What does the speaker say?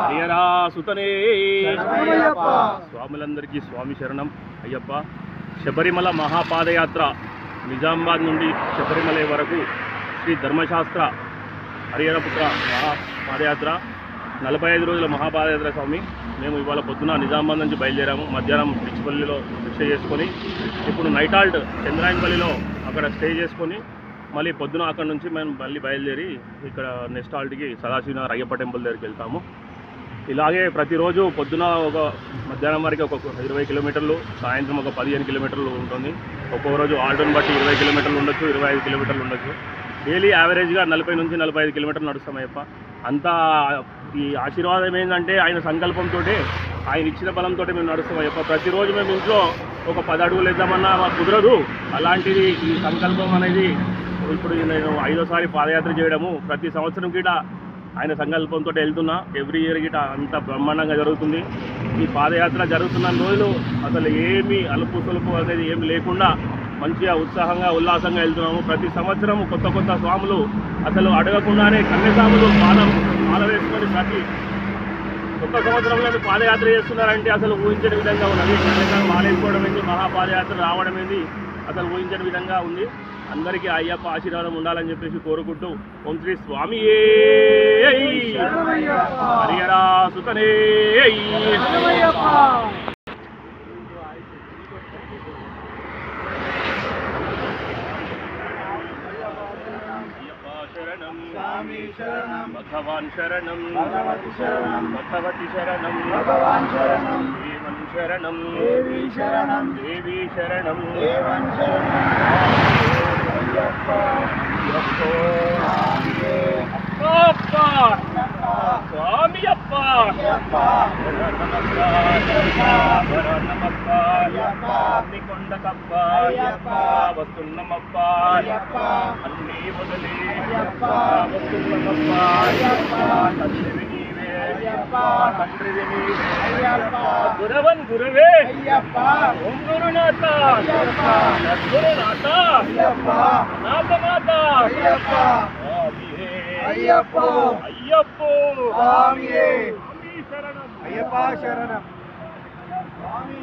హరియరా సుతనే స్వాములందరికీ స్వామి శరణం అయ్యప్ప. శబరిమల మహాపాదయాత్ర నిజామాబాద్ నుండి శబరిమల వరకు శ్రీ ధర్మశాస్త్ర హరియరపుత్ర మహాపాదయాత్ర 45 రోజుల మహాపాదయాత్ర స్వామి. మేము ఇవాళ పొద్దున నిజామాబాద్ నుంచి బయలుదేరాము. మధ్యాహ్నం పిచ్చిపల్లిలో స్టే చేసుకొని ఇప్పుడు నైట్ హాల్ట్ చంద్రాయనపల్లిలో అక్కడ స్టే చేసుకొని మళ్ళీ పొద్దున అక్కడ నుంచి మేము మళ్ళీ బయలుదేరి ఇక్కడ నెక్స్ట్ హాల్ట్కి సదాశివనగర్ అయ్యప్ప టెంపుల్ దగ్గరికి వెళ్తాము. ఇలాగే ప్రతిరోజు పొద్దున ఒక మధ్యాహ్నం వరకు ఒక 20 కిలోమీటర్లు, సాయంత్రం ఒక 15 కిలోమీటర్లు ఉంటుంది. ఒక్కొక్క రోజు ఆల్టోని బట్టి 20 కిలోమీటర్లు ఉండొచ్చు, 25 కిలోమీటర్లు ఉండొచ్చు. డైలీ యావరేజ్గా 40 నుంచి 45 కిలోమీటర్లు నడుస్తాం అయ్యప్ప. అంతా ఈ ఆశీర్వాదం ఏంటంటే ఆయన సంకల్పంతో, ఆయన ఇచ్చిన బలంతో మేము నడుస్తాం అయ్యప్ప. ప్రతిరోజు మేము ఇంట్లో ఒక 10 అడుగులు వేద్దామన్నా మాకు కుదరదు. అలాంటిది ఈ సంకల్పం అనేది ఇప్పుడు నేను 5వ సారి పాదయాత్ర చేయడము. ప్రతి సంవత్సరం గిట ఆయన సంకల్పంతో వెళ్తున్నా. ఎవ్రీ ఇయర్ గిట అంత బ్రహ్మాండంగా జరుగుతుంది. ఈ పాదయాత్ర జరుగుతున్న రోజులు అసలు ఏమీ అలుపు సులుపు అనేది ఏమి లేకుండా మంచిగా ఉత్సాహంగా ఉల్లాసంగా వెళ్తున్నాము. ప్రతి సంవత్సరం కొత్త కొత్త స్వాములు అసలు అడగకుండానే కన్యస్వాములు మాల వేసుకొని ప్రతి కొత్త సంవత్సరంలో పాదయాత్ర చేస్తున్నారంటే అసలు ఊహించని విధంగా ఉన్నది. కన్యస్వామి మాల వేసుకోవడం ఏంది, మహాపాదయాత్ర రావడం ఏంది అసలు ఊహించని విధంగా ఉంది. అందరికీ అయ్యప్ప ఆశీర్వాదం ఉండాలని చెప్పేసి కోరుకుంటూ ఓం శ్రీ స్వామి హరియరా సుతనే. భగవాన్ శరణం భగవతి శరణం దేవన్ శరణం దేవీ శరణం స్వామి అప్ప కొండకప్ప వస్తున్నమప్ప అన్నీ వదిలి వస్తున్నమప్ప తండ్రివి నీవే తండ్రివి నీవే గురవన్ గురువే ఓం గురునాథ సద్గురునాథ నాథనాథ అయ్యప్పో అయ్యప్పో స్వామియే శరణం అయ్యప్ప శరణం స్వామి.